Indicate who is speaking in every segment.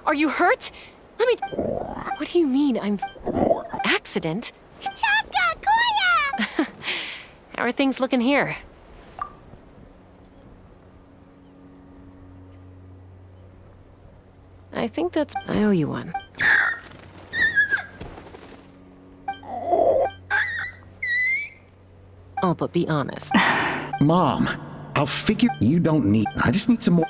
Speaker 1: Are you hurt? Let me... What do you mean, I'm... Accident?
Speaker 2: Chaska! Koya!
Speaker 1: How are things looking here? I think that's... I owe you one. Oh, but be honest.
Speaker 3: Mom, I'll figure you don't need... I just need some more...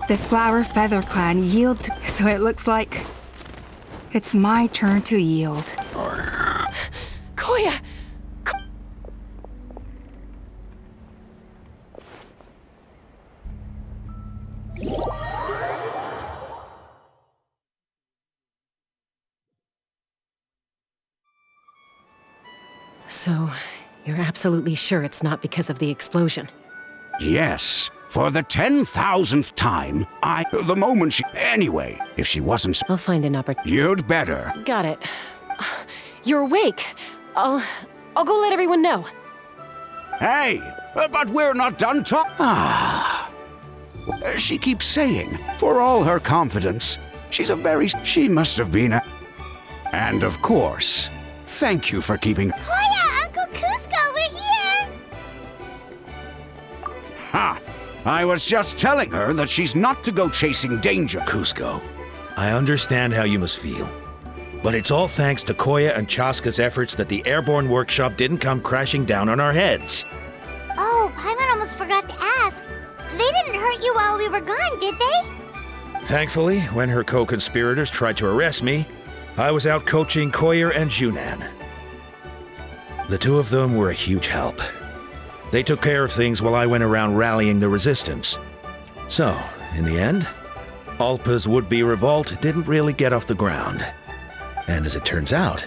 Speaker 4: The Flower Feather Clan yield, so it looks like it's my turn to yield.
Speaker 1: Koya! So, you're absolutely sure it's not because of the explosion?
Speaker 5: Yes. For the 10,000th time, the moment she... Anyway, if she wasn't...
Speaker 1: I'll find an opportunity.
Speaker 5: You'd better.
Speaker 1: Got it. You're awake. I'll go let everyone know.
Speaker 5: Hey, but we're not done She keeps saying, for all her confidence, she must have been a... And of course, thank you for keeping...
Speaker 2: Koya, Uncle Cusco, we're here!
Speaker 5: Ha! I was just telling her that she's not to go chasing danger, Cusco.
Speaker 6: I understand how you must feel. But it's all thanks to Koya and Chaska's efforts that the airborne workshop didn't come crashing down on our heads.
Speaker 2: Oh, Paimon almost forgot to ask. They didn't hurt you while we were gone, did they?
Speaker 6: Thankfully, when her co-conspirators tried to arrest me, I was out coaching Koya and Junan. The two of them were a huge help. They took care of things while I went around rallying the resistance. So, in the end, Alpa's would-be revolt didn't really get off the ground. And as it turns out,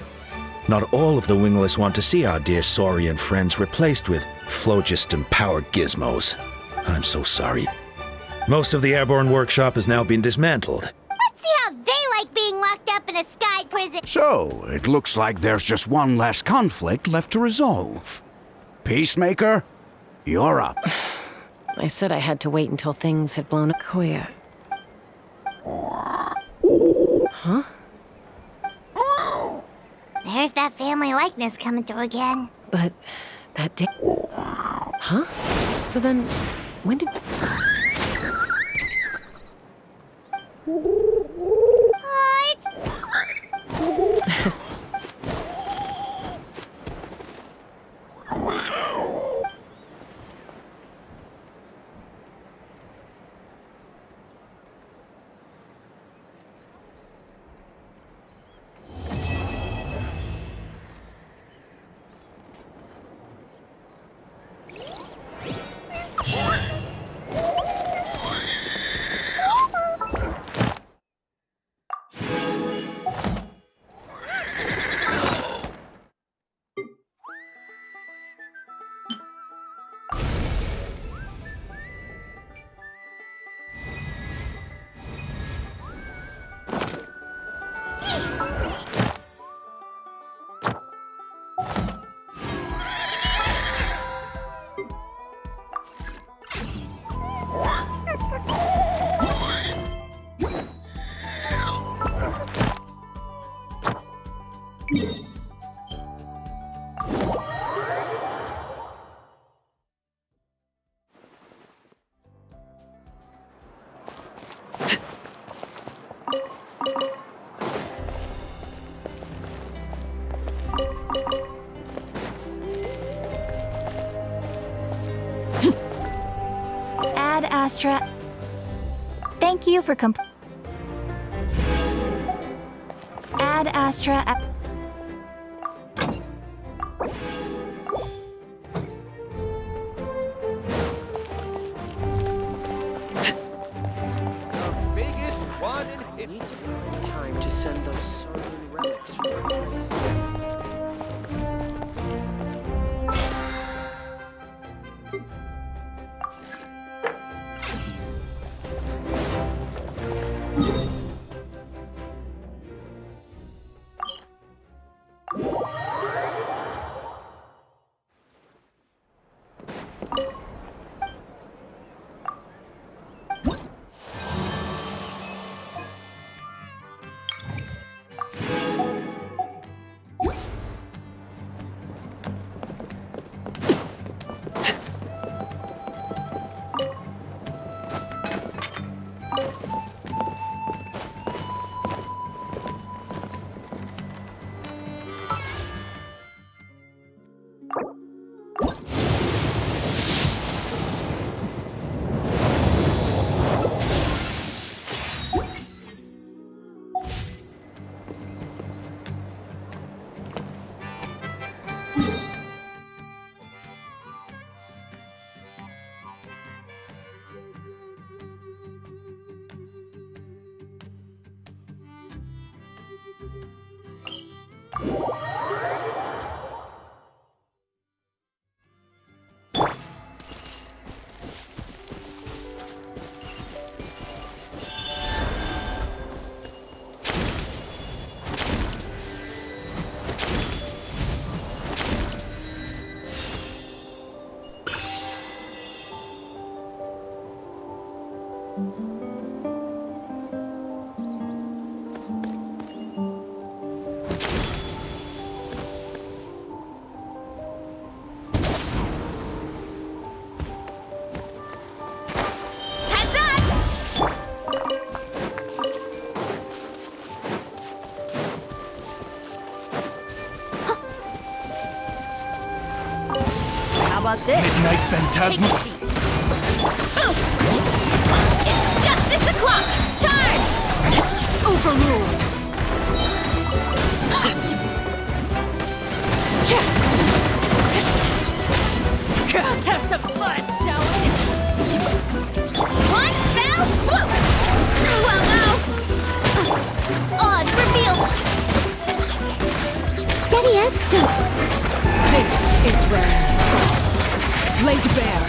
Speaker 6: not all of the Wingless want to see our dear Saurian friends replaced with phlogiston-powered gizmos. I'm so sorry. Most of the airborne workshop has now been dismantled.
Speaker 2: Let's see how they like being locked up in a sky prison.
Speaker 5: So, it looks like there's just one less conflict left to resolve. Peacemaker, you're up.
Speaker 1: I said I had to wait until things had blown up. Koya. Huh?
Speaker 2: There's that family likeness coming through again.
Speaker 1: But that day... Huh? So then, when did...
Speaker 7: Ad Astra. Thank you for Ad Astra.
Speaker 8: Biggest one in history.
Speaker 1: Need to find time to send those Saurian relics from our place.
Speaker 7: about this?
Speaker 9: Midnight Phantasma.
Speaker 2: Boost! It's justice o'clock! Charge!
Speaker 1: Overruled.
Speaker 7: Let's have some fun, shall we?
Speaker 2: One fell swoop! Well, now... Oz revealed! Steady as stone.
Speaker 1: This is where you fall. Laid bare.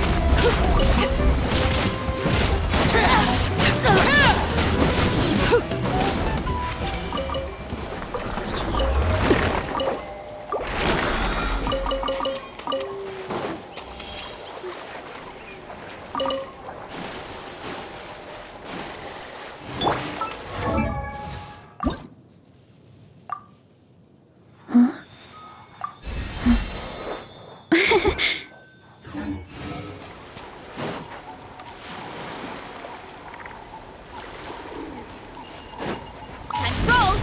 Speaker 2: Let's roll!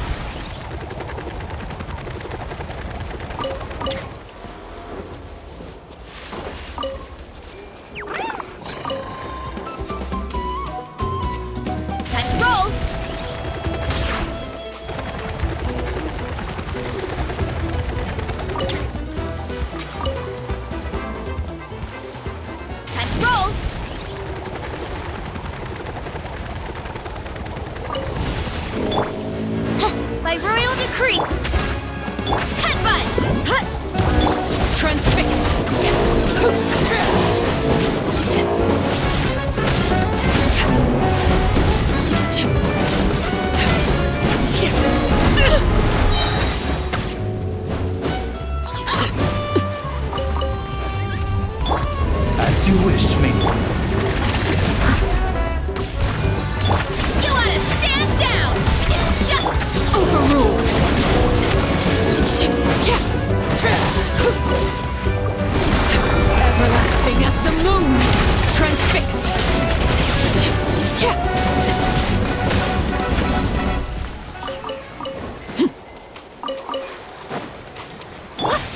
Speaker 2: Let's roll! Let's roll! By royal decree! Headbutt!
Speaker 1: Transfixed.
Speaker 9: As you wish, maiden.
Speaker 2: You wanna stand down! It's just
Speaker 1: Overruled. Everlasting as the moon. Transfixed.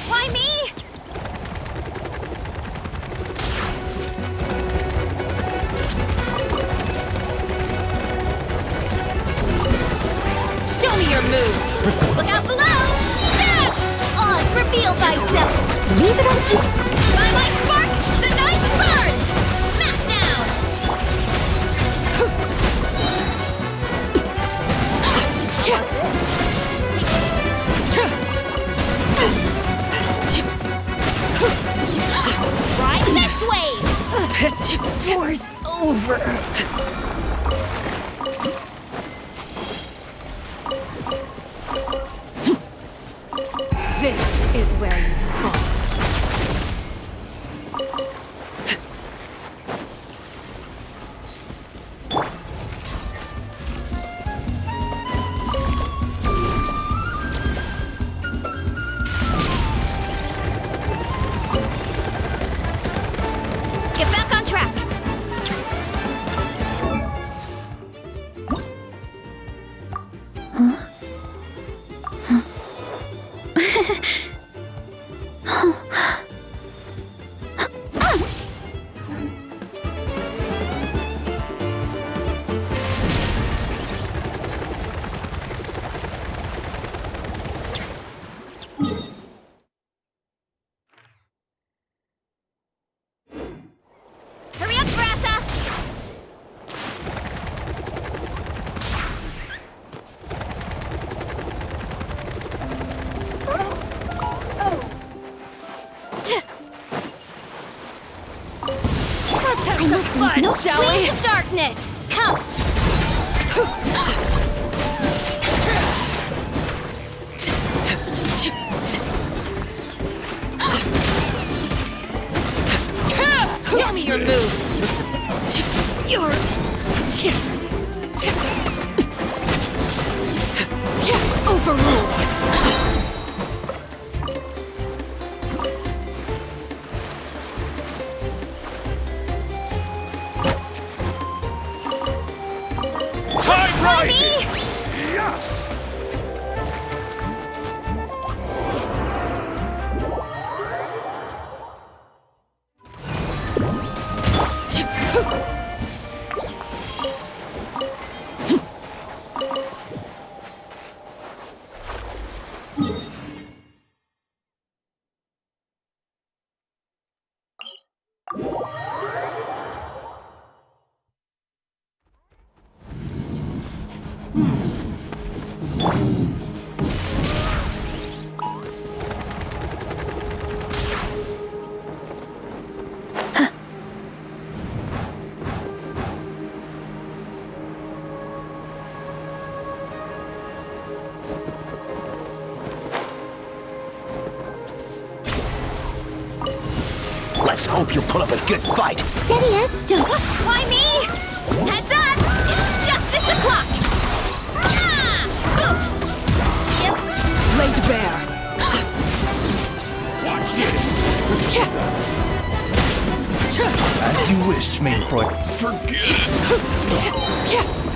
Speaker 2: why me? Show me your move. Look out below. Stab! Oz, reveal thyself. Leave it up to by my spark, the knife burns. Smash down. Ride this wave.
Speaker 1: War's over. This is where you fall.
Speaker 2: Get back on track. Hurry up, Varesa!
Speaker 7: Let's have some fun, shall we?
Speaker 2: Wings of darkness, come!
Speaker 7: Show me your move.
Speaker 1: You're... Overruled.
Speaker 9: Time rising!
Speaker 2: Me?
Speaker 3: Let's hope you'll put up a good fight.
Speaker 2: Steady as stone.
Speaker 7: Why me?
Speaker 2: Heads up! It's justice o'clock! Ah! Oof!
Speaker 7: Laid bare.
Speaker 9: Watch this. As you wish, Mainfroy. Forget it.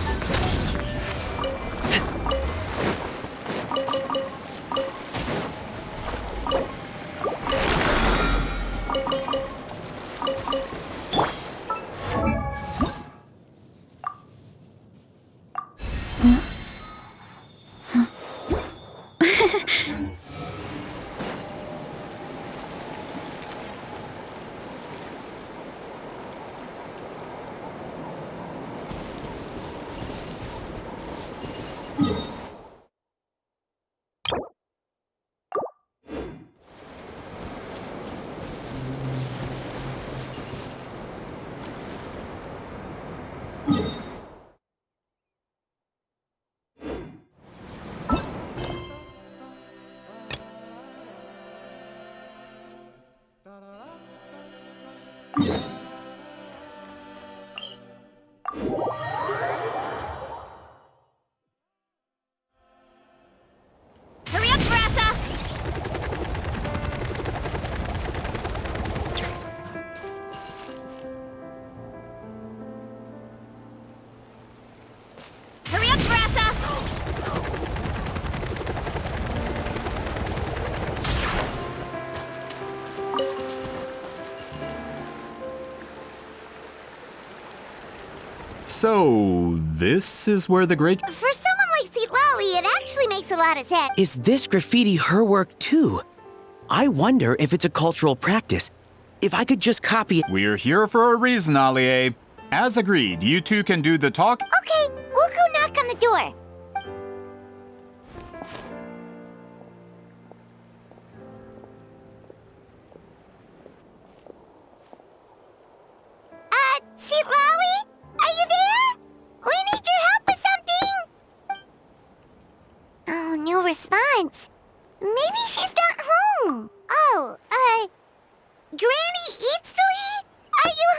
Speaker 2: Hurry up, Varesa! Hurry up, Varesa!
Speaker 10: So, this is where the great...
Speaker 2: For someone like Lolly, it actually makes a lot of sense.
Speaker 1: Is this graffiti her work too? I wonder if it's a cultural practice. If I could just copy it.
Speaker 10: We're here for a reason, Alie. As agreed, you two can do the talk.
Speaker 2: Okay, we'll go knock on the door. Lolly? Are you there? We need your help with something! Oh, no response. Maybe she's not home. Oh, Granny Eatsley? Are you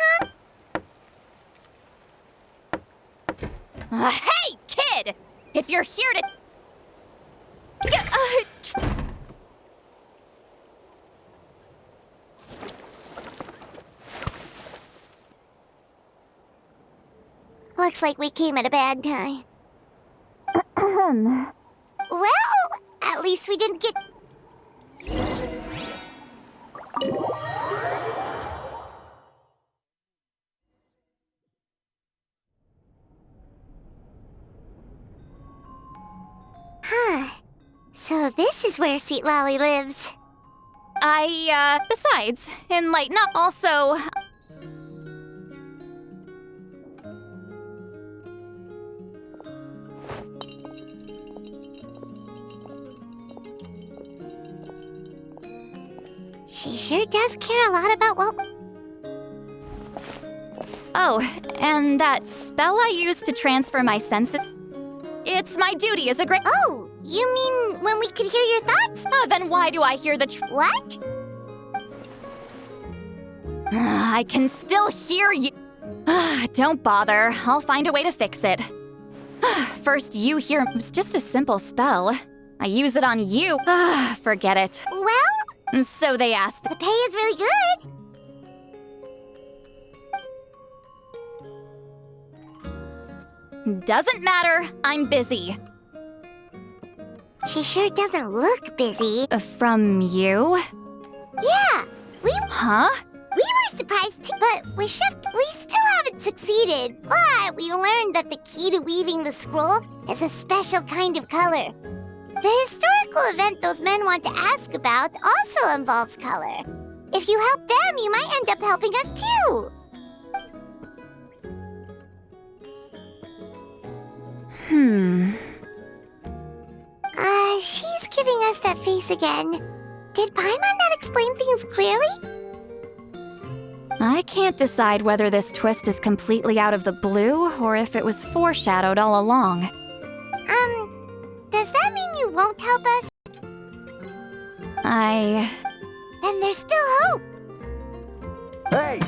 Speaker 2: home?
Speaker 7: Hey, kid! If you're here to...
Speaker 2: Looks like we came at a bad time. Well, at least we didn't get... Huh. So this is where Seat Lolly lives.
Speaker 7: Besides, enlighten up. Also,
Speaker 2: She sure does care a lot about what...
Speaker 7: oh, and that spell I used to transfer my senses? It's my duty as a great...
Speaker 2: Oh, you mean when we could hear your thoughts?
Speaker 7: Then why do I hear the
Speaker 2: What?
Speaker 7: I can still hear you. Don't bother. I'll find a way to fix it. First, you hear... It's just a simple spell. I use it on you. Forget it.
Speaker 2: Well,
Speaker 7: So they asked...
Speaker 2: the pay is really good.
Speaker 7: Doesn't matter. I'm busy.
Speaker 2: She sure doesn't look busy.
Speaker 7: From you?
Speaker 2: Yeah,
Speaker 7: Huh?
Speaker 2: we were surprised too, but we still haven't succeeded. But we learned that the key to weaving the scroll is a special kind of color. The historical event those men want to ask about also involves color. If you help them, you might end up helping us too. She's giving us that face again. Did Paimon not explain things clearly?
Speaker 7: I can't decide whether this twist is completely out of the blue or if it was foreshadowed all along.
Speaker 2: Does that mean you won't help us?
Speaker 7: I...
Speaker 2: Then there's still hope.
Speaker 11: Hey,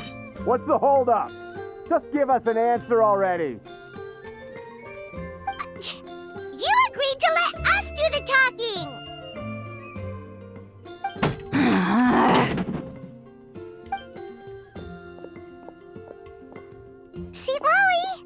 Speaker 11: what's the holdup? Just give us an answer already.
Speaker 2: You agreed to let us do the talking! See, Lolly?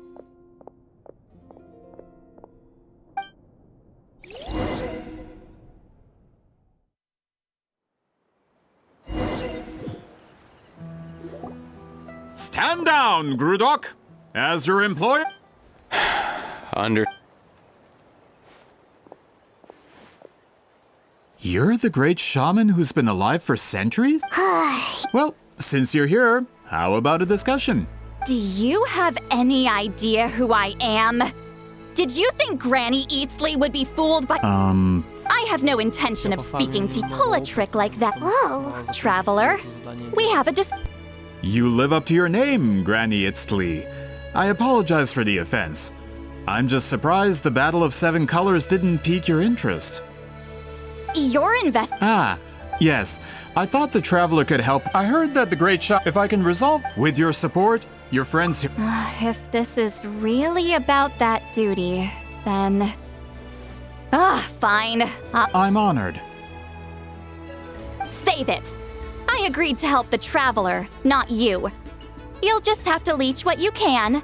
Speaker 10: Stand down, Grudok. As your employer. You're the great shaman who's been alive for centuries? Well, since you're here, how about a discussion?
Speaker 7: Do you have any idea who I am? Did you think Granny Eatsley would be fooled by— I have no intention of speaking to you. Pull a trick like that.
Speaker 2: Whoa!
Speaker 7: Traveler, we have a
Speaker 10: You live up to your name, Granny Eatsley. I apologize for the offense. I'm just surprised the Battle of Seven Colors didn't pique your interest.
Speaker 7: Your invest—
Speaker 10: Ah, yes. I thought the Traveler could help. I heard that the Great Shot— If I can resolve with your support, your friends here—
Speaker 7: If this is really about that duty, then— fine.
Speaker 10: I'm honored.
Speaker 7: Save it. I agreed to help the Traveler, not you. You'll just have to leech what you can.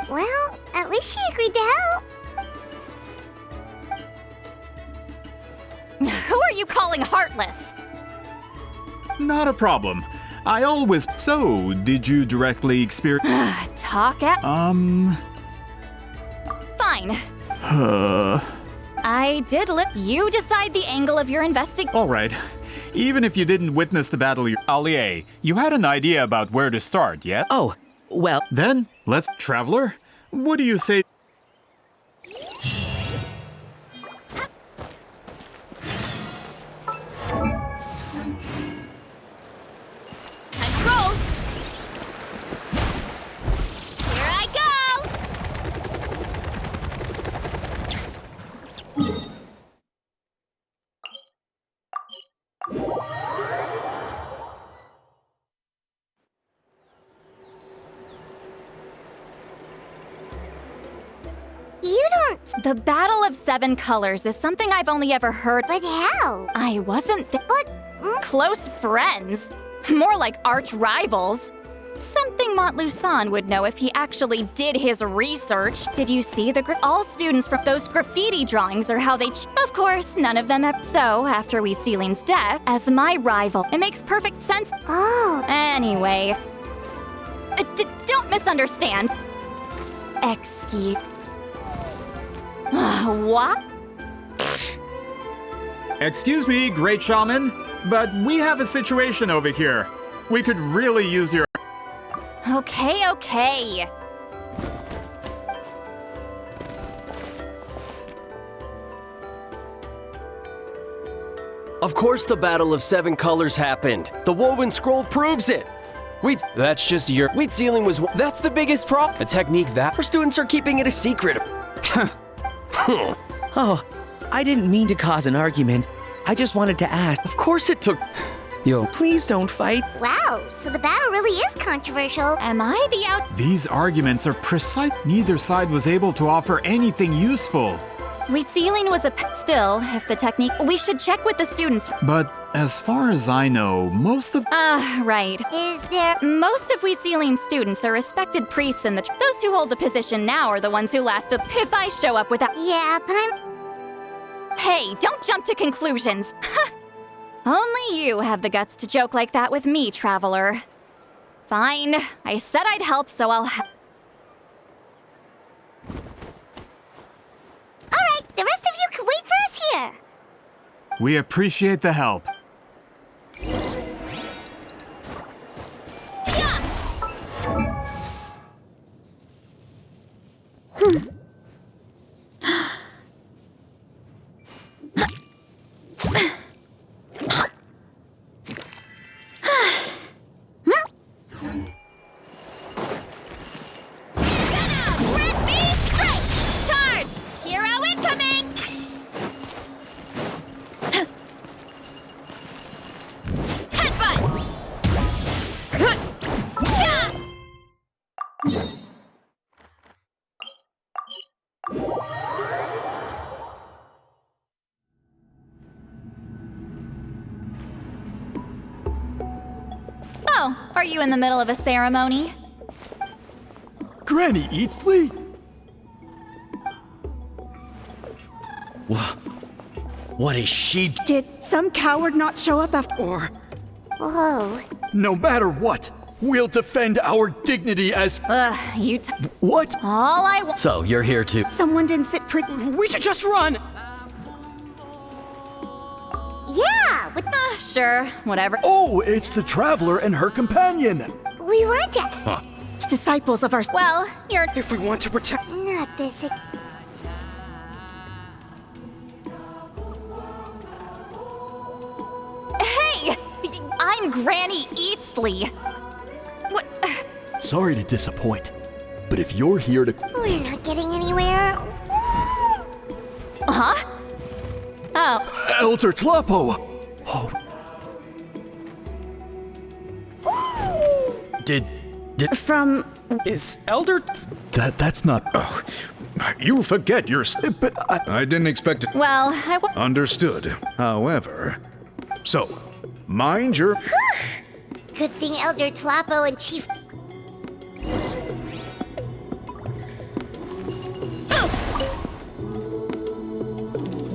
Speaker 2: Well, at least she agreed to help.
Speaker 7: Who are you calling heartless?
Speaker 10: Not a problem. I always— So, did you directly experience—
Speaker 7: Talk at— Fine. I did You decide the angle of your investigation.
Speaker 10: All right. Even if you didn't witness the battle, Allier, you had an idea about where to start, yeah?
Speaker 1: Oh, well.
Speaker 10: Then, let's— Traveler, what do you say—
Speaker 7: Time to roll. Here I go.
Speaker 2: You don't—
Speaker 7: The Battle of Seven Colors is something I've only ever heard.
Speaker 2: But how?
Speaker 7: I wasn't
Speaker 2: But—
Speaker 7: close friends. More like arch rivals. Something Montluçon would know if he actually did his research. Did you see all students from those graffiti drawings are how they Of course, none of them have. So, after Ceiling's death, as my rival, it makes perfect sense.
Speaker 2: Oh.
Speaker 7: Anyway. Don't misunderstand. Excuse. What?
Speaker 10: Excuse me, Great Shaman, but we have a situation over here. We could really use your—
Speaker 7: Okay.
Speaker 12: Of course the Battle of Seven Colors happened. The woven scroll proves it. Wait, that's just your— Wheat Ceiling was— That's the biggest problem. A technique that— Our students are keeping it a secret.
Speaker 1: Oh, I didn't mean to cause an argument. I just wanted to ask.
Speaker 12: Of course it took— Yo,
Speaker 1: Please don't fight.
Speaker 2: Wow, so the battle really is controversial.
Speaker 7: Am I the out—
Speaker 10: These arguments are precise. Neither side was able to offer anything useful.
Speaker 7: Wheat Ceiling was still, if the technique— We should check with the students.
Speaker 10: But as far as I know, most of—
Speaker 7: Right.
Speaker 2: Is there—
Speaker 7: Most of Wheat Ceiling students are respected priests in the— Those who hold the position now are the ones who lasted— If I show up without—
Speaker 2: Yeah, but I'm—
Speaker 7: Hey, don't jump to conclusions. Only you have the guts to joke like that with me, Traveler. Fine. I said I'd help, so I'll
Speaker 2: Alright, the rest of you can wait for us here.
Speaker 10: We appreciate the help.
Speaker 7: Oh, are you in the middle of a ceremony?
Speaker 9: Granny Eatsley?
Speaker 1: What is she?
Speaker 13: Did some coward not show up after?
Speaker 1: Or
Speaker 2: Whoa.
Speaker 9: No matter what, we'll defend our dignity as.
Speaker 7: You
Speaker 9: What?
Speaker 7: All I want.
Speaker 1: So you're here to.
Speaker 13: Someone didn't sit pretty.
Speaker 1: We should just run.
Speaker 2: Yeah,
Speaker 7: Sure, whatever.
Speaker 9: Oh, it's the traveler and her companion.
Speaker 2: we want to.
Speaker 13: Disciples of our.
Speaker 7: Well, you're.
Speaker 1: If we want to protect.
Speaker 2: Not this.
Speaker 7: Hey! I'm Granny Eatsley. What?
Speaker 9: Sorry to disappoint, but if you're here to.
Speaker 2: We're not getting anywhere.
Speaker 7: Huh? Oh.
Speaker 9: Elder Tlapo! Oh.
Speaker 1: Did
Speaker 13: From.
Speaker 1: is Elder?
Speaker 9: That's not.
Speaker 6: Oh, you forget your.
Speaker 9: But
Speaker 6: I didn't expect it.
Speaker 7: Well,
Speaker 6: Understood. However, so mind your.
Speaker 2: Good thing Elder Tlapo and Chief.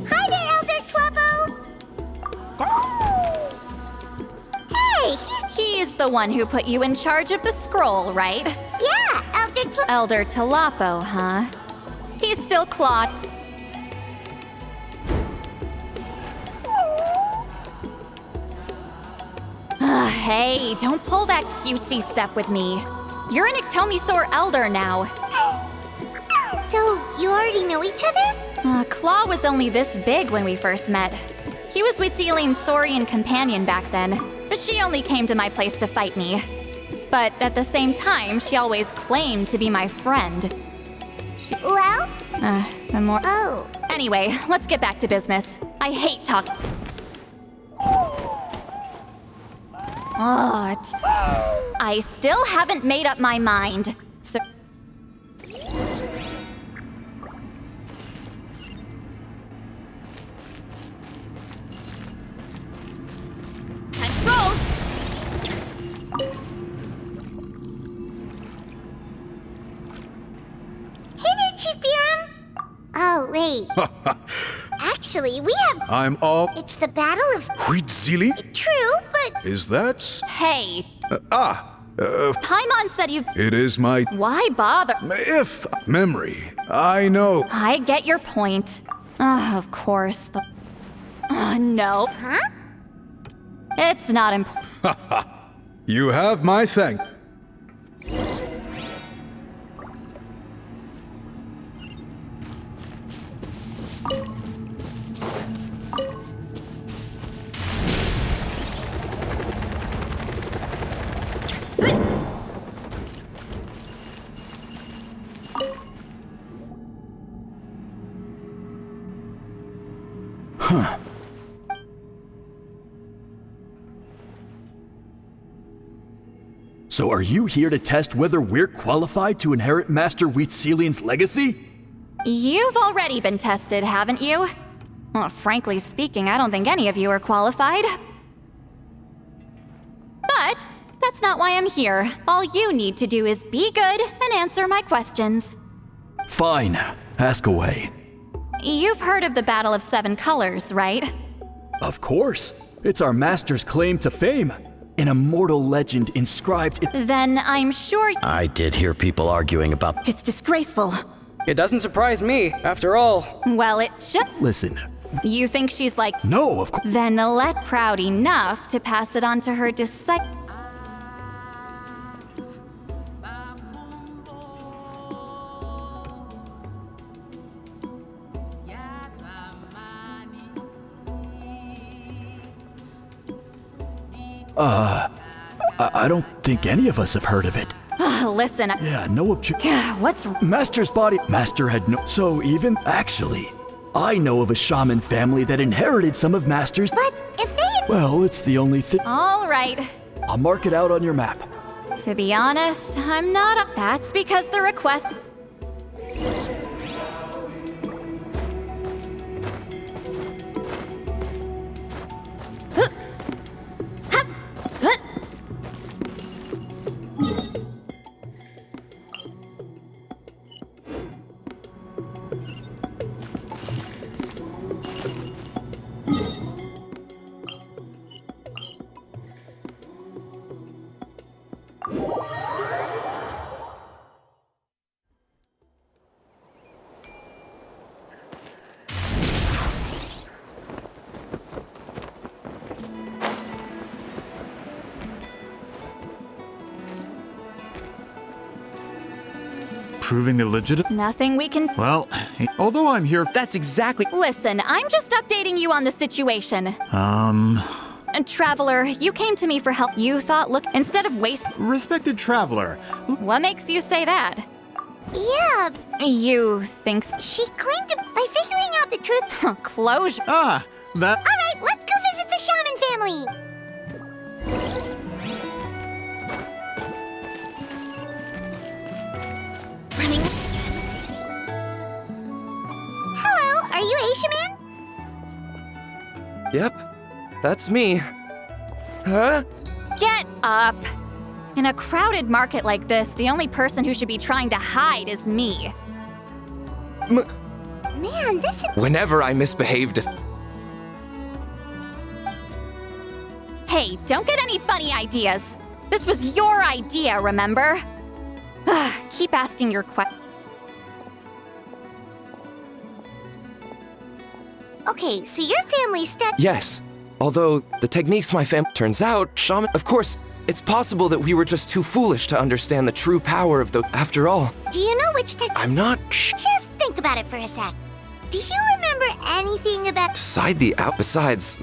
Speaker 2: Hi there, Elder Tlapo! Hey,
Speaker 7: he's the one who put you in charge of the scroll, right?
Speaker 2: yeah, Elder Tlapo.
Speaker 7: Elder Tlapo, huh? He's still Claude. Hey, don't pull that cutesy stuff with me. You're an Ictomisaur Elder now.
Speaker 2: So, you already know each other?
Speaker 7: Claw was only this big when we first met. He was Witzilim's Saurian companion back then, but she only came to my place to fight me. But at the same time, she always claimed to be my friend.
Speaker 2: Well?
Speaker 7: The more.
Speaker 2: Oh.
Speaker 7: Anyway, let's get back to business. I hate talking. I still haven't made up my mind. So. Let's roll.
Speaker 2: Hey there, Chief Biram. Oh, wait. Actually, we have.
Speaker 6: I'm all.
Speaker 2: It's the Battle of.
Speaker 6: Huitzili?
Speaker 2: True, but.
Speaker 6: Is that?
Speaker 7: Hey. Paimon said you.
Speaker 6: It is my.
Speaker 7: Why bother?
Speaker 6: If memory. I know.
Speaker 7: I get your point. Of course. No.
Speaker 2: Huh?
Speaker 7: It's not important.
Speaker 6: You have my thank.
Speaker 9: Huh. So are you here to test whether we're qualified to inherit Master Wheatselian's legacy?
Speaker 7: You've already been tested, haven't you? Well, frankly speaking, I don't think any of you are qualified. But that's not why I'm here. All you need to do is be good and answer my questions.
Speaker 9: Fine. Ask away.
Speaker 7: You've heard of the Battle of Seven Colors, right?
Speaker 9: Of course. It's our master's claim to fame. An immortal legend inscribed in—
Speaker 7: Then I'm sure—
Speaker 1: I did hear people arguing about.
Speaker 13: It's disgraceful.
Speaker 14: It doesn't surprise me, after all.
Speaker 7: Well, it should—
Speaker 9: Listen.
Speaker 7: You think she's like—
Speaker 9: No, of course—
Speaker 7: Then let proud enough to pass it on to her disciple.
Speaker 9: I don't think any of us have heard of it.
Speaker 7: Listen.
Speaker 9: Yeah, no objection.
Speaker 7: What's—
Speaker 9: Master's body— Master had no— So even— Actually, I know of a shaman family that inherited some of Master's—
Speaker 2: But if they—
Speaker 9: Well, it's the only thing—
Speaker 7: All right.
Speaker 9: I'll mark it out on your map.
Speaker 7: To be honest, I'm not— That's because the request—
Speaker 10: proving the legit.
Speaker 7: Nothing we can.
Speaker 10: Well, although I'm here.
Speaker 1: That's exactly.
Speaker 7: Listen, I'm just updating you on the situation. Traveler, you came to me for help. You thought, look, instead of waste.
Speaker 10: Respected traveler.
Speaker 7: What makes you say that?
Speaker 2: Yeah.
Speaker 7: You think
Speaker 2: she claimed to by figuring out the truth.
Speaker 7: Closure.
Speaker 10: Ah, that.
Speaker 2: All right, let's go visit the shaman family. Running. Hello, are you Aisha Man?
Speaker 15: Yep, that's me. Huh?
Speaker 7: Get up! In a crowded market like this, the only person who should be trying to hide is me.
Speaker 2: Man, this is.
Speaker 15: Whenever I misbehaved.
Speaker 7: Hey, don't get any funny ideas. This was your idea, remember? Keep asking your questions.
Speaker 2: Okay, so your family
Speaker 15: Yes, although the techniques my fam. Turns out, shaman. Of course, it's possible that we were just too foolish to understand the true power of the. After all.
Speaker 2: Do you know which
Speaker 15: I'm not.
Speaker 2: Just think about it for a sec. Do you remember anything about.
Speaker 15: Decide the out. Besides,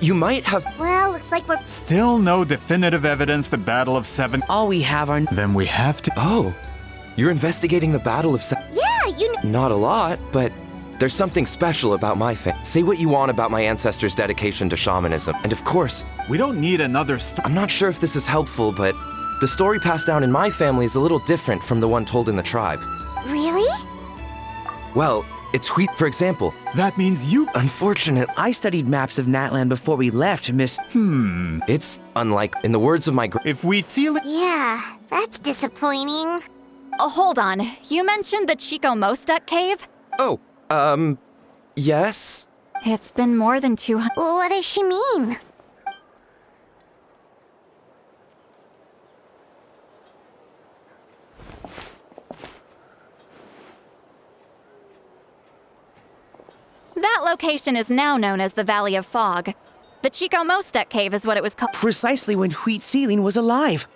Speaker 15: you might have.
Speaker 2: Well, looks like we're.
Speaker 10: Still no definitive evidence the Battle of Seven.
Speaker 1: All we have are.
Speaker 10: Then we have to.
Speaker 15: Oh, you're investigating the Battle of Seven.
Speaker 2: Yeah, you know.
Speaker 15: Not a lot, but there's something special about my family. Say what you want about my ancestors' dedication to shamanism, and of course.
Speaker 10: We don't need another
Speaker 15: I'm not sure if this is helpful, but the story passed down in my family is a little different from the one told in the tribe.
Speaker 2: Really?
Speaker 15: Well, it's wheat, for example.
Speaker 10: That means you.
Speaker 15: Unfortunate.
Speaker 1: I studied maps of Natland before we left, Miss.
Speaker 15: It's unlike, in the words of my.
Speaker 10: If wheat seal.
Speaker 2: Yeah, that's disappointing.
Speaker 7: Oh, hold on. You mentioned the Chico Mostek cave?
Speaker 15: Oh, yes?
Speaker 7: It's been more than 200.
Speaker 2: What does she mean?
Speaker 7: That location is now known as the Valley of Fog. The Chico Mostek cave is what it was called.
Speaker 1: Precisely when Wheat Ceiling was alive.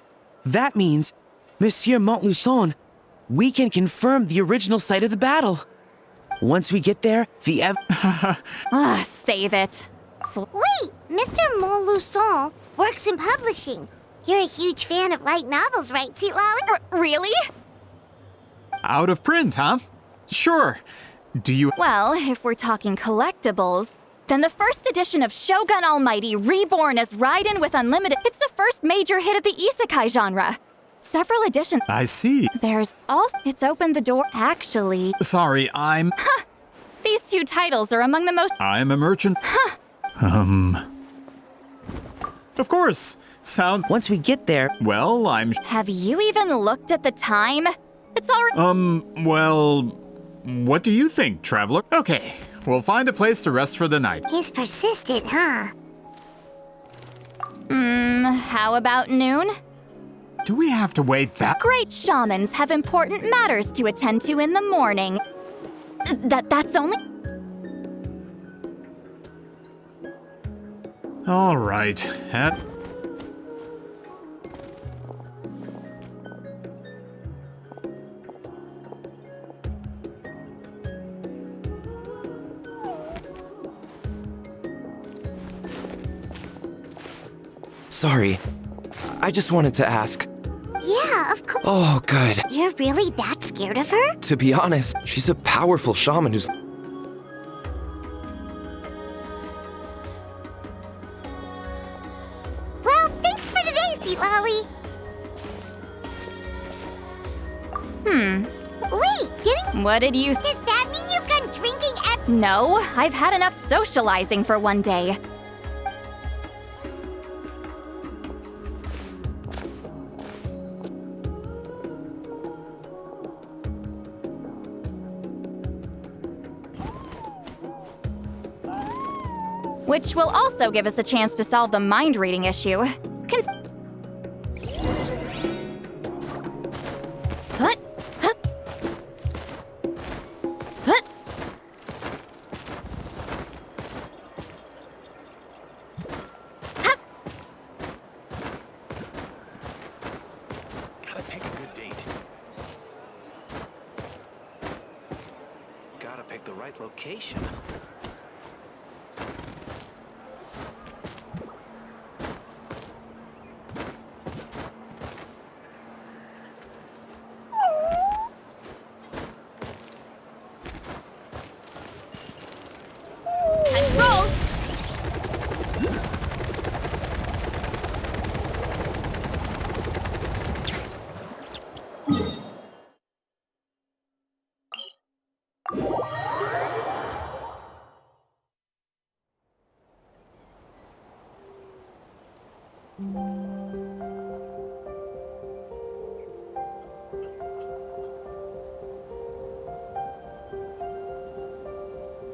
Speaker 1: That means, Monsieur Montluçon, we can confirm the original site of the battle. Once we get there, the
Speaker 7: save it.
Speaker 2: Wait, Mr. Montluçon works in publishing. You're a huge fan of light novels, right, Seatlolly?
Speaker 7: Really?
Speaker 10: Out of print, huh? Sure. Do you.
Speaker 7: Well, if we're talking collectibles, then the first edition of Shogun Almighty Reborn as Raiden with Unlimited. It's the first major hit of the isekai genre. Several editions.
Speaker 10: I see.
Speaker 7: There's also. It's opened the door. Actually.
Speaker 10: Sorry, I'm.
Speaker 7: These two titles are among the most.
Speaker 10: I'm a merchant. Of course. Sounds.
Speaker 1: Once we get there.
Speaker 10: Well, I'm.
Speaker 7: Have you even looked at the time? It's already.
Speaker 10: Well. What do you think, traveler? Okay, we'll find a place to rest for the night.
Speaker 2: He's persistent, huh?
Speaker 7: How about noon?
Speaker 10: Do we have to wait that?
Speaker 7: Great shamans have important matters to attend to in the morning. That's only.
Speaker 10: All right.
Speaker 15: Sorry. I just wanted to ask.
Speaker 2: Yeah, of course.
Speaker 15: Oh, good.
Speaker 2: You're really that scared of her?
Speaker 15: To be honest, she's a powerful shaman who's.
Speaker 2: Well, thanks for today, Seatlolly. Wait,
Speaker 7: What did you.
Speaker 2: Does that mean you've gone drinking
Speaker 7: No, I've had enough socializing for one day. Which will also give us a chance to solve the mind reading issue.
Speaker 1: picked the right location.
Speaker 7: Time to roll!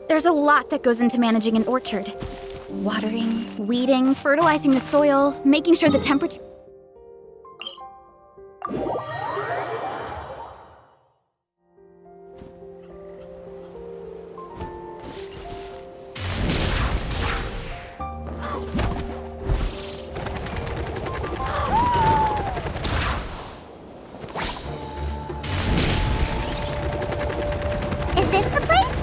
Speaker 7: There's a lot that goes into managing an orchard. Watering, weeding, fertilizing the soil, making sure the temperature...
Speaker 2: Is this the place?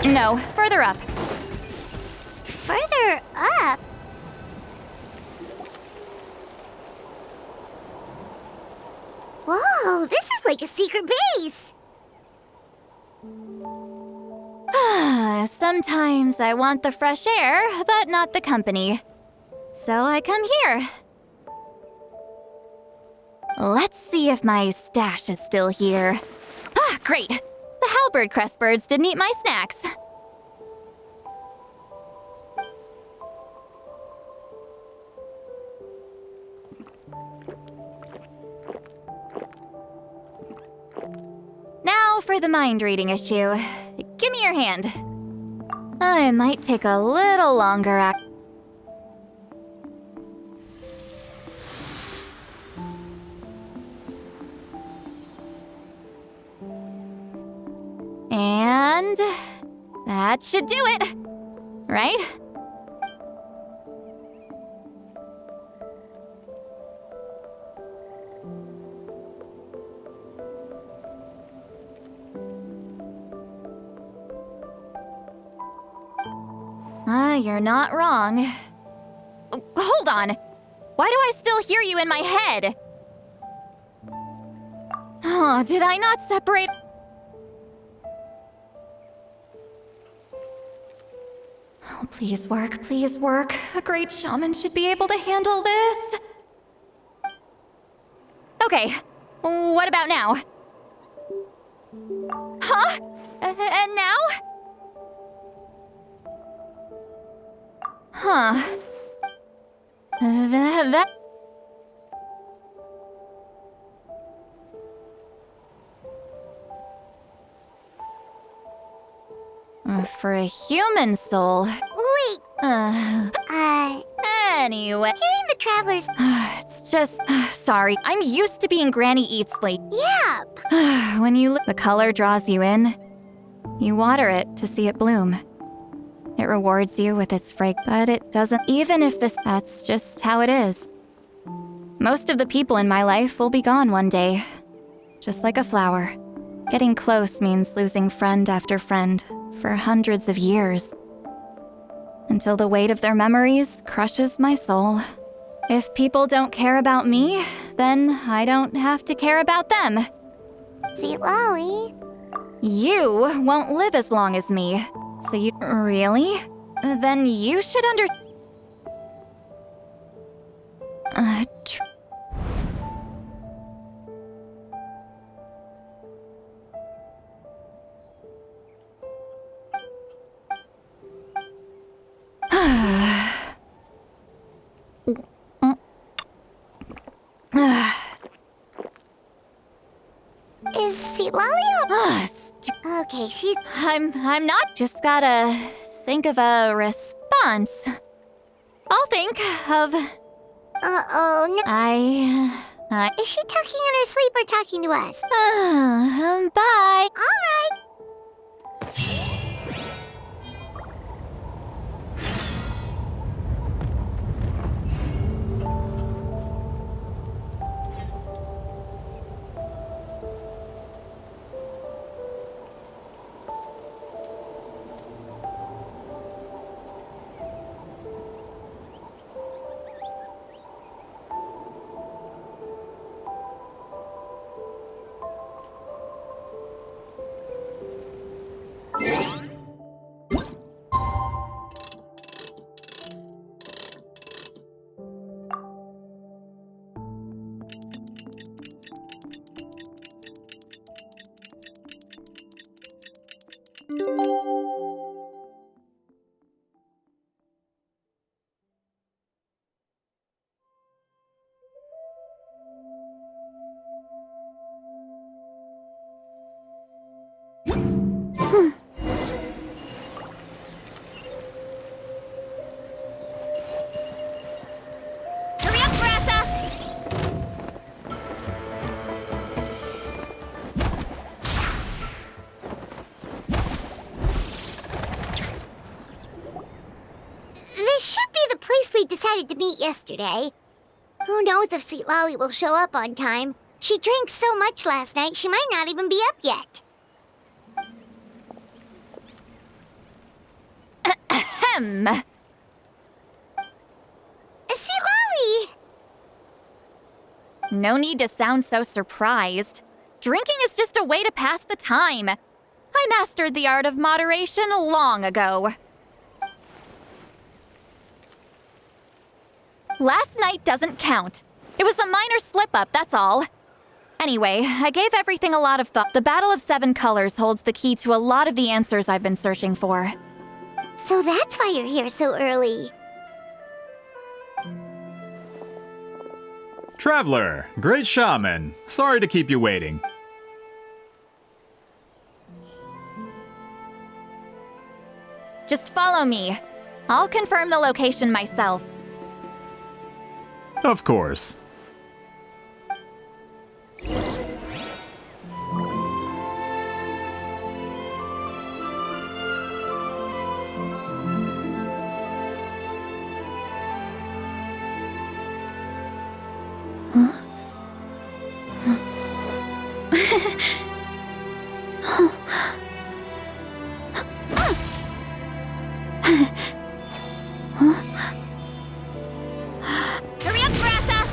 Speaker 7: No, further up.
Speaker 2: Further up? Whoa, this is like a secret base!
Speaker 7: Sometimes I want the fresh air, but not the company. So I come here. Let's see if my stash is still here. Ah, great! The halberd crest birds didn't eat my snacks. Now for the mind reading issue. Give me your hand. I might take a little longer And that should do it, right? You're not wrong. Hold on. Why do I still hear you in my head? Oh, did I not separate? Oh, please work, please work. A great shaman should be able to handle this. Okay, what about now? Huh? And now? Huh. That... For a human soul.
Speaker 2: Wait.
Speaker 7: Anyway.
Speaker 2: Hearing the travelers...
Speaker 7: It's just... Sorry, I'm used to being Granny Eatsley.
Speaker 2: Yeah.
Speaker 7: When you look, the color draws you in. You water it to see it bloom. It rewards you with its fragrance, but it doesn't. Even if that's just how it is. Most of the people in my life will be gone one day. Just like a flower. Getting close means losing friend after friend for hundreds of years. Until the weight of their memories crushes my soul. If people don't care about me, then I don't have to care about them.
Speaker 2: See, Lolly.
Speaker 7: You won't live as long as me. So you... Really? Then you should
Speaker 2: Is Seat Lolly Okay, she's...
Speaker 7: I'm not. Just gotta think of a response. I'll think of...
Speaker 2: Uh-oh, no. Is she talking in her sleep or talking to us?
Speaker 7: Bye.
Speaker 2: All right.
Speaker 7: Hurry up, Varesa!
Speaker 2: This should be the place we decided to meet yesterday. Who knows if Sweet Lolly will show up on time? She drank so much last night, she might not even be up yet.
Speaker 7: Ahem.
Speaker 2: Sweet Lolly!
Speaker 7: No need to sound so surprised. Drinking is just a way to pass the time. I mastered the art of moderation long ago. Last night doesn't count. It was a minor slip-up, that's all. Anyway, I gave everything a lot of thought. The Battle of Seven Colors holds the key to a lot of the answers I've been searching for.
Speaker 2: So that's why you're here so early.
Speaker 10: Traveler, great shaman. Sorry to keep you waiting.
Speaker 7: Just follow me. I'll confirm the location myself.
Speaker 10: Of course.
Speaker 7: Hurry up, Varesa!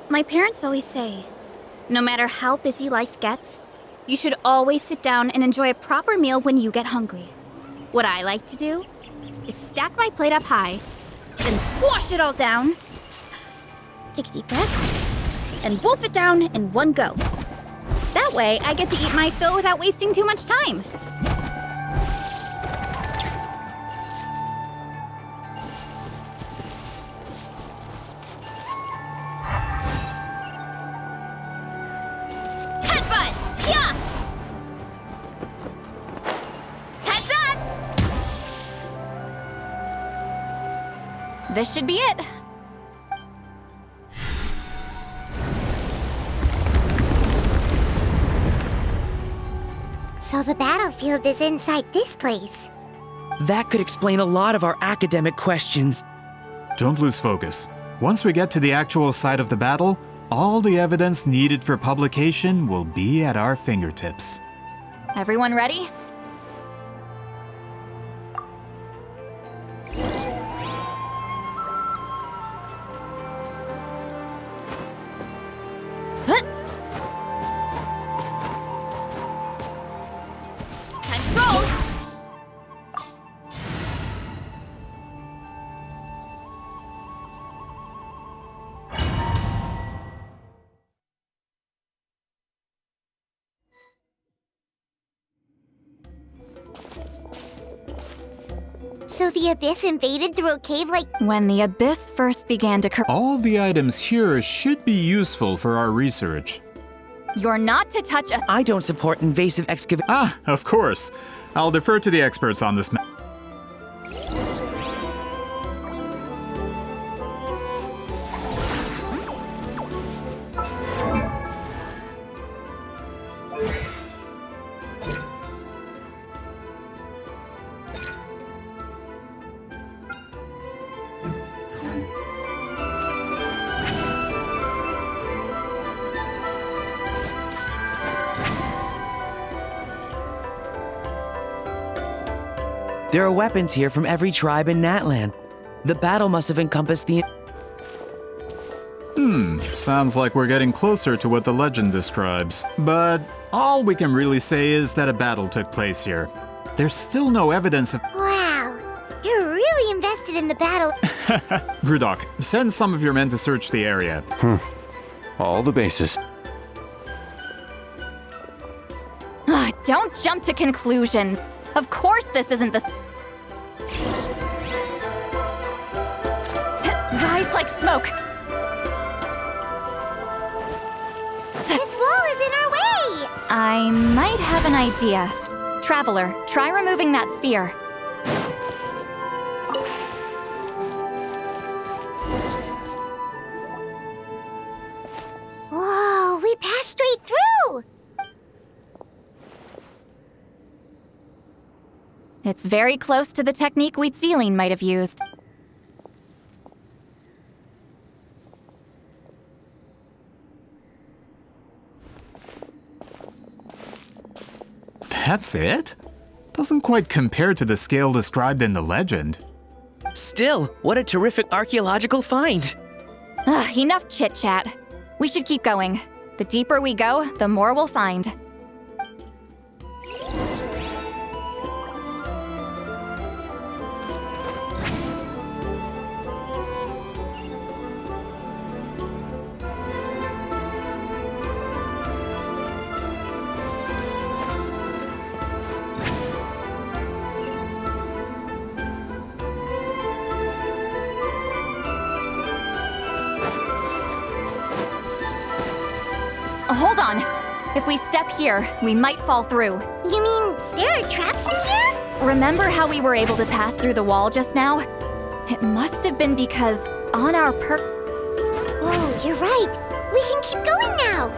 Speaker 16: My parents always say, no matter how busy life gets, you should always sit down and enjoy a proper meal when you get hungry. What I like to do is stack my plate up high, then squash it all down, take a deep breath, and wolf it down in one go. That way, I get to eat my fill without wasting too much time.
Speaker 7: This should be it.
Speaker 2: So the battlefield is inside this place.
Speaker 1: That could explain a lot of our academic questions.
Speaker 10: Don't lose focus. Once we get to the actual site of the battle, all the evidence needed for publication will be at our fingertips.
Speaker 7: Everyone ready?
Speaker 2: So the Abyss invaded through a cave like...
Speaker 7: When the Abyss first began to
Speaker 10: All the items here should be useful for our research.
Speaker 7: You're not to touch a...
Speaker 1: I don't support invasive excavation.
Speaker 10: Ah, of course. I'll defer to the experts on this matter.
Speaker 1: There are weapons here from every tribe in Natland. The battle must have encompassed the...
Speaker 10: Sounds like we're getting closer to what the legend describes. But all we can really say is that a battle took place here. There's still no evidence of...
Speaker 2: Wow, you're really invested in the battle.
Speaker 10: Grudok, send some of your men to search the area.
Speaker 5: All the bases.
Speaker 7: Don't jump to conclusions. Of course this isn't the... Rise like smoke.
Speaker 2: This wall is in our way!
Speaker 7: I might have an idea. Traveler, try removing that sphere.
Speaker 2: Whoa, we passed straight through!
Speaker 7: It's very close to the technique Wheatsealing might have used.
Speaker 10: That's it? Doesn't quite compare to the scale described in the legend.
Speaker 1: Still, what a terrific archaeological find.
Speaker 7: Enough chit-chat. We should keep going. The deeper we go, the more we'll find. Hold on. If we step here, we might fall through.
Speaker 2: You mean there are traps in here?
Speaker 7: Remember how we were able to pass through the wall just now? It must have been because on our
Speaker 2: Whoa, you're right. We can keep going now.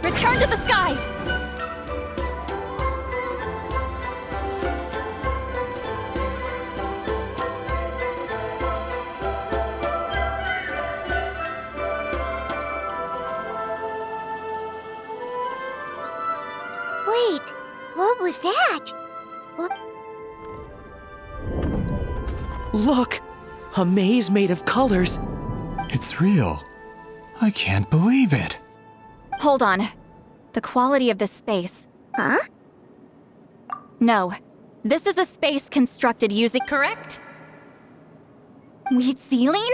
Speaker 7: Return to the skies!
Speaker 2: Wait, what was that? What?
Speaker 1: Look! A maze made of colors.
Speaker 10: It's real. I can't believe it.
Speaker 7: Hold on. The quality of this space.
Speaker 2: Huh?
Speaker 7: No. This is a space constructed using...
Speaker 17: Correct?
Speaker 7: Wheatsealing?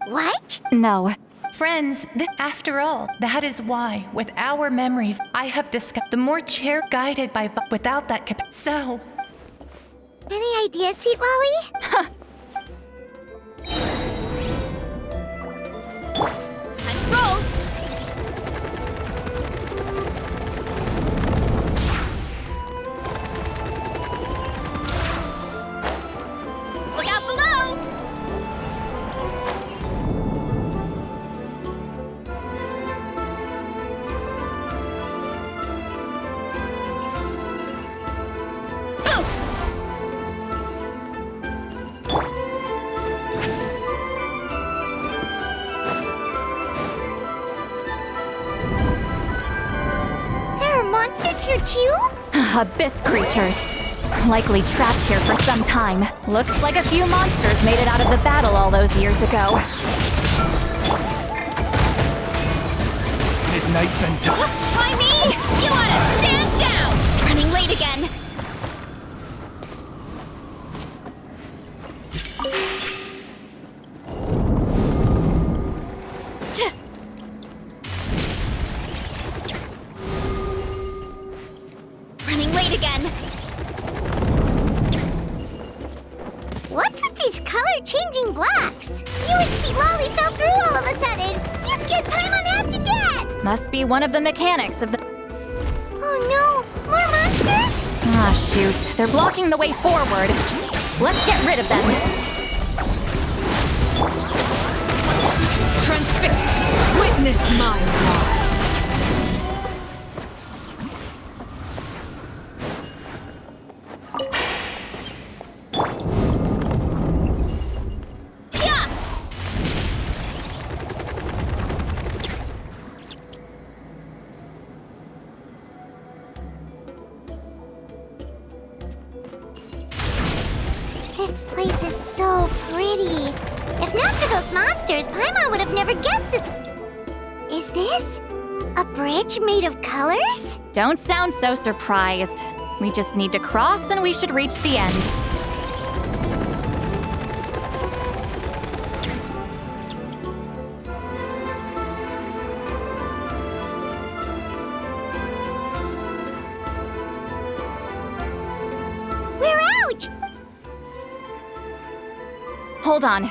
Speaker 2: What?
Speaker 7: No.
Speaker 17: Friends, after all, that is why, with our memories, I have discovered the more guided by without that So...
Speaker 2: Any ideas, Sweet Lolly?
Speaker 17: Let's roll! Look out below!
Speaker 2: There are monsters here too?
Speaker 7: Abyss creatures. Likely trapped here for some time. Looks like a few monsters made it out of the battle all those years ago.
Speaker 9: Midnight Venta.
Speaker 17: Why me? You ought to stand down! Running late again.
Speaker 16: late again.
Speaker 2: What's with these color-changing blocks? UNC Lolly fell through all of a sudden. You scared Paimon half to death.
Speaker 7: Must be one of the mechanics of the...
Speaker 2: Oh no, more monsters?
Speaker 7: Ah, shoot. They're blocking the way forward. Let's get rid of them.
Speaker 18: Transfixed. Witness my rise.
Speaker 2: This place is so pretty. If not for those monsters, Paimon would have never guessed this. Is this a bridge made of colors?
Speaker 7: Don't sound so surprised. We just need to cross and we should reach the end.
Speaker 2: We're out!
Speaker 7: Hold on.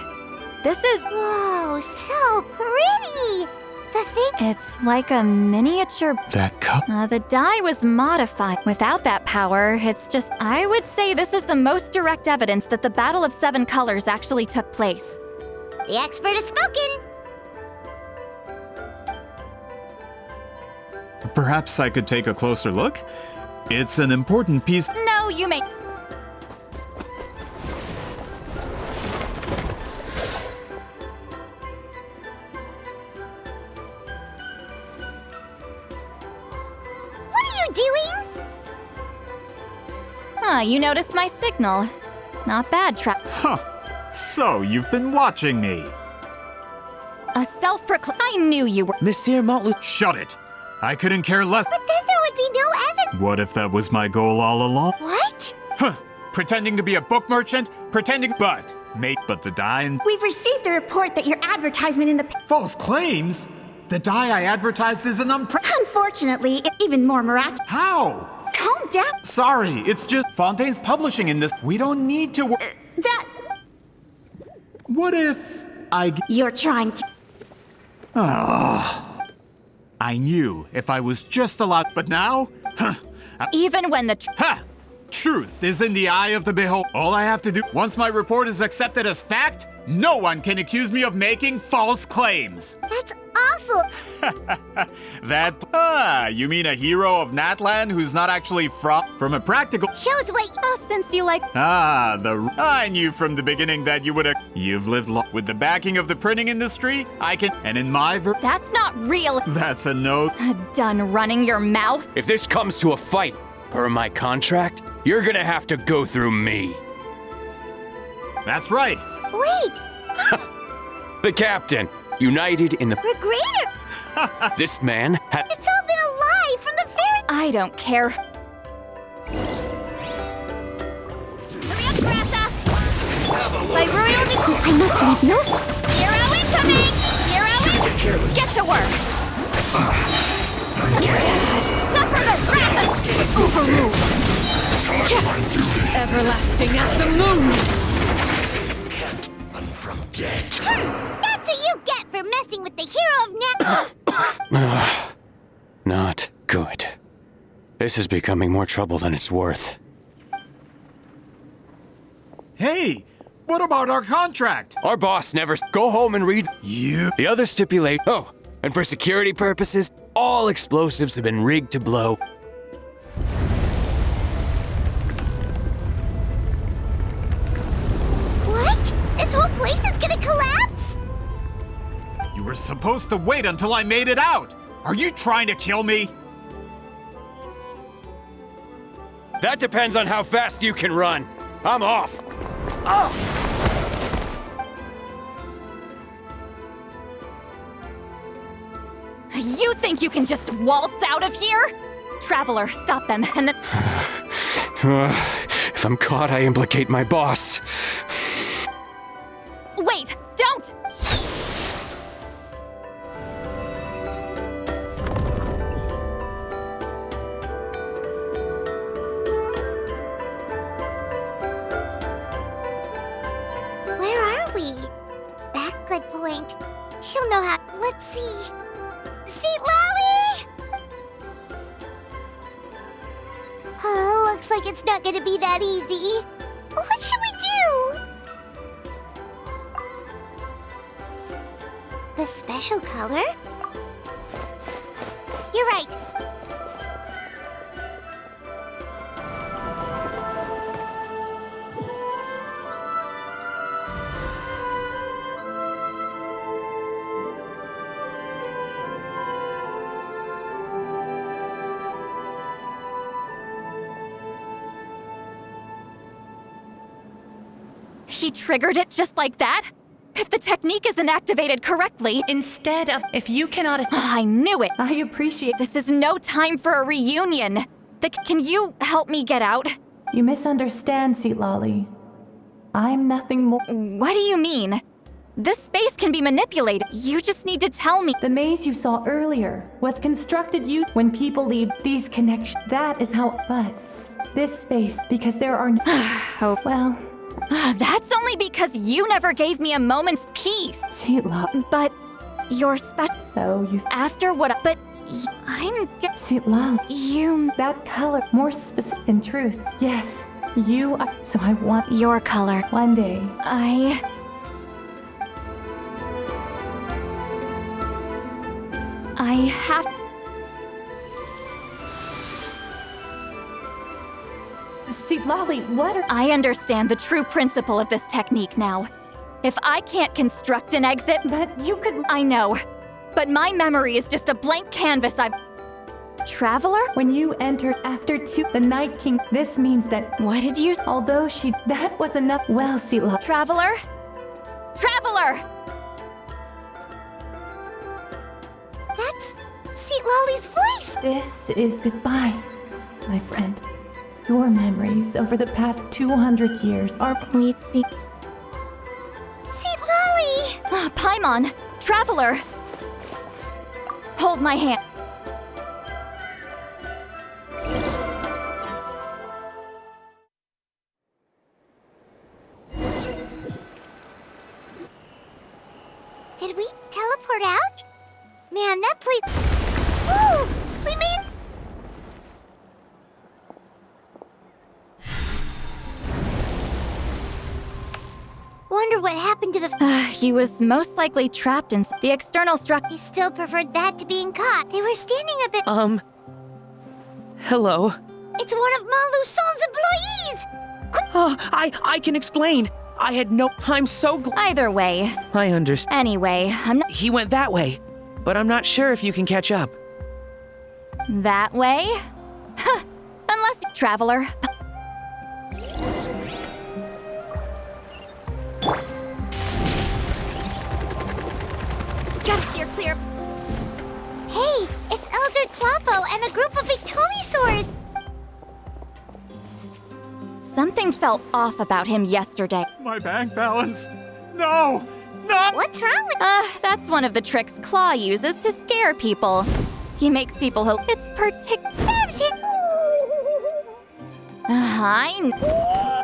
Speaker 7: This is...
Speaker 2: Whoa, so pretty! The thing...
Speaker 7: It's like a miniature...
Speaker 10: That cup?
Speaker 7: The die was modified. Without that power, it's just... I would say this is the most direct evidence that the Battle of Seven Colors actually took place.
Speaker 2: The expert has spoken!
Speaker 10: Perhaps I could take a closer look? It's an important piece.
Speaker 7: No, you may... You noticed my signal. Not bad,
Speaker 10: Huh. So, you've been watching me.
Speaker 7: A self-proclaimed... I knew you were...
Speaker 1: Monsieur Montlu...
Speaker 10: Shut it! I couldn't care less.
Speaker 2: But then there would be no evidence.
Speaker 10: What if that was my goal all along?
Speaker 2: What?
Speaker 10: Huh. Pretending to be a book merchant? Pretending... But the die and...
Speaker 13: We've received a report that your advertisement in the...
Speaker 10: False claims? The die I advertised is an
Speaker 13: Unfortunately, it's even more miraculous.
Speaker 10: How?
Speaker 13: Calm down.
Speaker 10: Sorry, it's just Fontaine's publishing in this. We don't need to
Speaker 13: That...
Speaker 10: What if I...
Speaker 13: You're trying to...
Speaker 10: Oh. I knew if I was just allowed, but now? Huh.
Speaker 7: Even when the...
Speaker 10: Ha! Truth is in the eye of the beholder. All I have to do, once my report is accepted as fact, no one can accuse me of making false claims.
Speaker 2: That's awful.
Speaker 10: You mean a hero of Natlan who's not actually from a practical...
Speaker 2: Shows what...
Speaker 7: since you like...
Speaker 10: I knew from the beginning that you would have... You've lived long... With the backing of the printing industry, I can... And in my
Speaker 7: That's not real.
Speaker 10: That's a no...
Speaker 7: Done running your mouth?
Speaker 19: If this comes to a fight, per my contract, you're gonna have to go through me.
Speaker 10: That's right.
Speaker 2: Wait.
Speaker 19: The captain, united in the...
Speaker 2: We're greater.
Speaker 19: This man had...
Speaker 2: It's all been a lie from the very...
Speaker 7: I don't care.
Speaker 16: Hurry up, Varesa!
Speaker 7: By royal decree...
Speaker 13: I must leave no...
Speaker 16: Hero incoming! Hero in...
Speaker 7: Get to work!
Speaker 18: I guess.
Speaker 7: Suffer the wrath!
Speaker 18: Overruled. Everlasting as the moon.
Speaker 3: Can't run from dead.
Speaker 2: That's what you get for messing with the hero of Nat...
Speaker 19: Not good. This is becoming more trouble than it's worth.
Speaker 10: Hey, what about our contract?
Speaker 19: Our boss never... Go home and read...
Speaker 10: You...
Speaker 19: The others stipulate... Oh, and for security purposes, all explosives have been rigged to blow...
Speaker 2: What? This whole place is gonna collapse?
Speaker 10: You were supposed to wait until I made it out. Are you trying to kill me?
Speaker 19: That depends on how fast you can run. I'm off.
Speaker 7: You think you can just waltz out of here? Traveler, stop them, and then...
Speaker 19: If I'm caught, I implicate my boss.
Speaker 7: Wait, don't!
Speaker 2: Let's see. Seat Lolly! Oh, looks like it's not gonna be that easy. What should we do? The special color? You're right.
Speaker 7: He triggered it just like that? If the technique isn't activated correctly...
Speaker 17: Instead of... If you cannot...
Speaker 7: I knew it!
Speaker 17: I appreciate...
Speaker 7: This is no time for a reunion! Can you help me get out?
Speaker 17: You misunderstand, Seat Lolly. I'm nothing more...
Speaker 7: What do you mean? This space can be manipulated. You just need to tell me.
Speaker 17: The maze you saw earlier was constructed when people leave these connections. That is how... But this space, because there are...
Speaker 7: Oh,
Speaker 17: well...
Speaker 7: That's only because you never gave me a moment's peace.
Speaker 17: Seat Lolly.
Speaker 7: But you're
Speaker 17: So you...
Speaker 7: After what... But I'm...
Speaker 17: Seat Lolly.
Speaker 7: You...
Speaker 17: That color, more specific in truth. Yes, you are... So I want...
Speaker 7: Your color.
Speaker 17: One day.
Speaker 7: I have...
Speaker 17: Seat Lolly, what are...
Speaker 7: I understand the true principle of this technique now. If I can't construct an exit...
Speaker 17: But you could...
Speaker 7: I know. But my memory is just a blank canvas I've... Traveler?
Speaker 17: When you entered after the Night King, this means that...
Speaker 7: What did you...
Speaker 17: Although that was enough... Well, Seat Lolly...
Speaker 7: Traveler? Traveler!
Speaker 2: That's Seat Lolly's voice!
Speaker 17: This is goodbye, my friend. Your memories over the past 200 years are...
Speaker 7: Wait,
Speaker 2: Seat Lolly!
Speaker 7: Paimon! Traveler! Hold my hand.
Speaker 2: Did we teleport out? Man, that place... Whoa! We made... Wonder what happened to the...
Speaker 7: He was most likely trapped in the external structure.
Speaker 2: He still preferred that to being caught. They were standing a bit...
Speaker 1: Hello?
Speaker 2: It's one of Montluson's employees!
Speaker 1: I can explain. I had no... I'm so glad...
Speaker 7: Either way.
Speaker 1: I understand.
Speaker 7: Anyway, I'm not...
Speaker 1: He went that way, but I'm not sure if you can catch up.
Speaker 7: That way? Unless... Traveler.
Speaker 2: Gotta steer clear. Hey, it's Elder Tlapo and a group of Victomisaurs!
Speaker 7: Something felt off about him yesterday.
Speaker 10: My bank balance! No! No!
Speaker 2: What's wrong with...
Speaker 7: That's one of the tricks Claw uses to scare people. He makes people it's
Speaker 2: Serves him!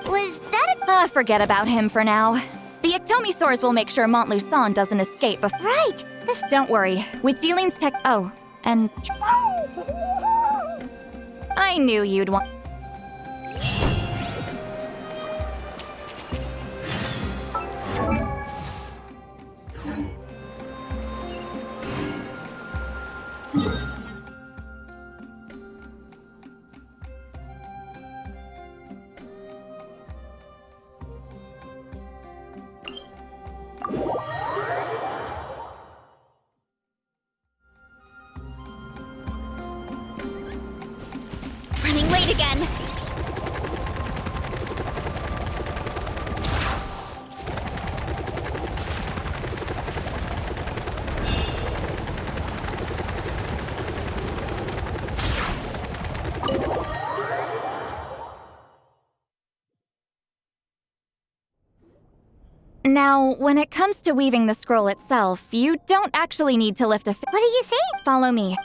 Speaker 2: Was that
Speaker 7: forget about him for now. The Ectomisaurs will make sure Montluson doesn't escape.
Speaker 2: Right!
Speaker 7: Don't worry. With Zealand's tech... Oh, and... I knew you'd want...
Speaker 2: running late again?
Speaker 7: Now, when it comes to weaving the scroll itself, you don't actually need to lift a
Speaker 2: What are you saying?
Speaker 7: Follow me.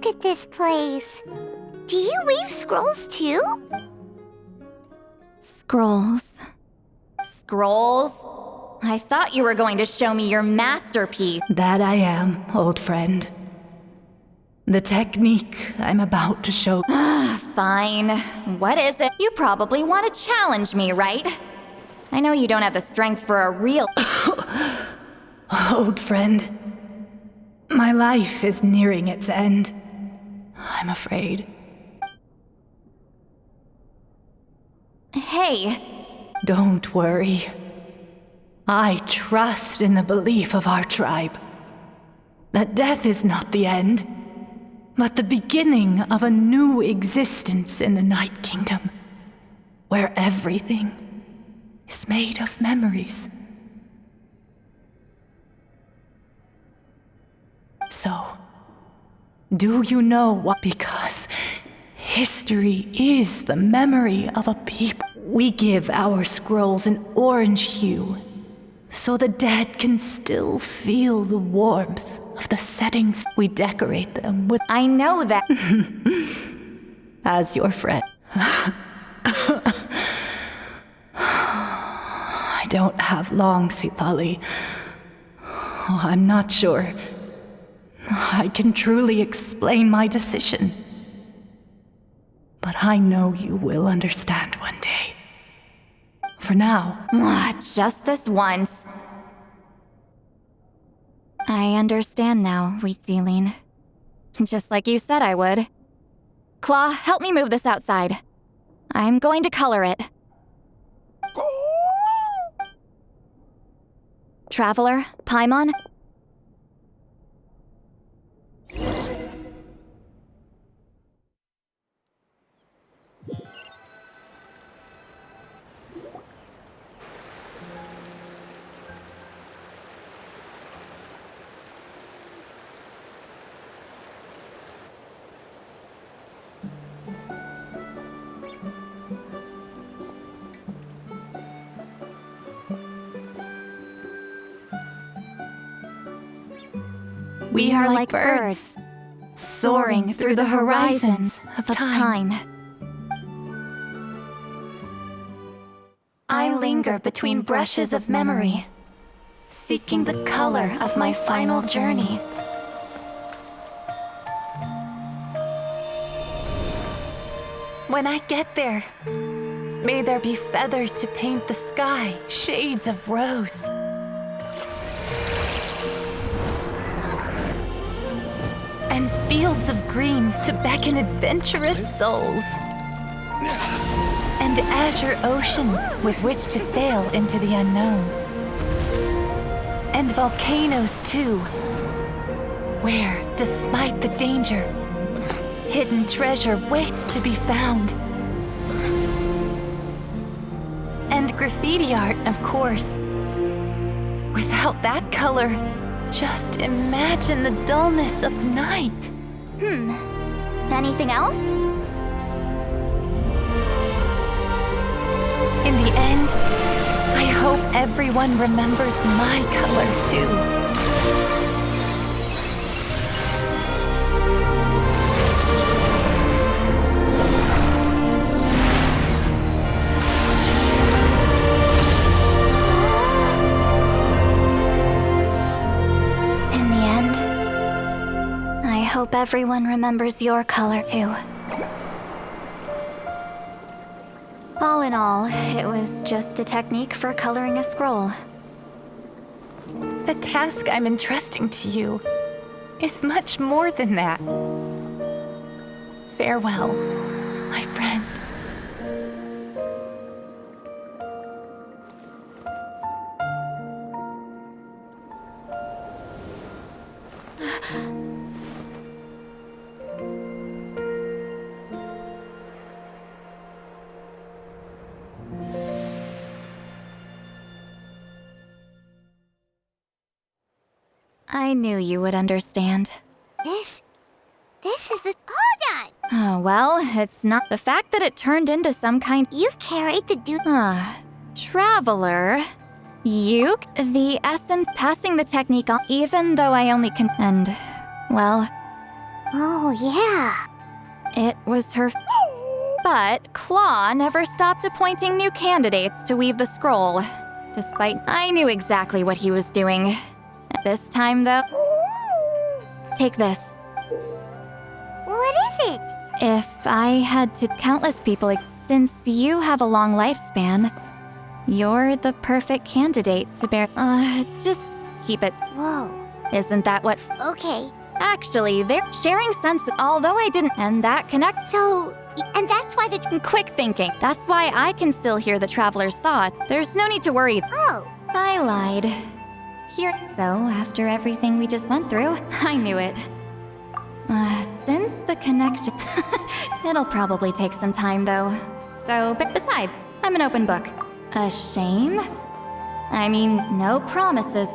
Speaker 2: Look at this place. Do you weave scrolls too?
Speaker 7: Scrolls. Scrolls? I thought you were going to show me your masterpiece.
Speaker 17: That I am, old friend. The technique I'm about to show.
Speaker 7: Fine. What is it? You probably want to challenge me, right? I know you don't have the strength for a real.
Speaker 17: Old friend, my life is nearing its end. I'm afraid.
Speaker 7: Hey.
Speaker 17: Don't worry. I trust in the belief of our tribe that death is not the end, but the beginning of a new existence in the Night Kingdom, where everything is made of memories. So, do you know what? Because history is the memory of a people. We give our scrolls an orange hue, so the dead can still feel the warmth of the settings. We decorate them with.
Speaker 7: I know that.
Speaker 17: As your friend. I don't have long, Sipali. Oh, I'm not sure I can truly explain my decision. But I know you will understand one day. For now.
Speaker 7: Just this once. I understand now, Wheat Ceiling. Just like you said I would. Claw, help me move this outside. I'm going to color it. Traveler, Paimon?
Speaker 17: We are like birds, soaring through the horizons of time. I linger between brushes of memory, seeking the color of my final journey. When I get there, may there be feathers to paint the sky, shades of rose. And fields of green to beckon adventurous souls. And azure oceans with which to sail into the unknown. And volcanoes too, where, despite the danger, hidden treasure waits to be found. And graffiti art, of course. Without that color, just imagine the dullness of night.
Speaker 7: Anything else?
Speaker 17: In the end, I hope everyone remembers my color too.
Speaker 7: I hope everyone remembers your color too. All in all, it was just a technique for coloring a scroll.
Speaker 17: The task I'm entrusting to you is much more than that. Farewell, my friend.
Speaker 7: I knew you would understand.
Speaker 2: This is the... Hold on!
Speaker 7: Oh, well, it's not the fact that it turned into some kind...
Speaker 2: You've carried the
Speaker 7: Traveler. You? The essence passing the technique on, even though I only can... And, well,
Speaker 2: Oh, yeah.
Speaker 7: It was her. But Claw never stopped appointing new candidates to weave the scroll, despite I knew exactly what he was doing. This time, though, take this.
Speaker 2: What is it?
Speaker 7: If I had to countless people, since you have a long lifespan, you're the perfect candidate to bear. Just keep it.
Speaker 2: Whoa.
Speaker 7: Isn't that what?
Speaker 2: Okay.
Speaker 7: Actually, they're sharing sense, although I didn't, and that connects.
Speaker 2: So, and that's why the.
Speaker 7: Quick thinking. That's why I can still hear the traveler's thoughts. There's no need to worry.
Speaker 2: Oh.
Speaker 7: I lied. Here. So, after everything we just went through, I knew it. Since the connection. It'll probably take some time, though. So, but besides, I'm an open book. A shame? I mean, no promises.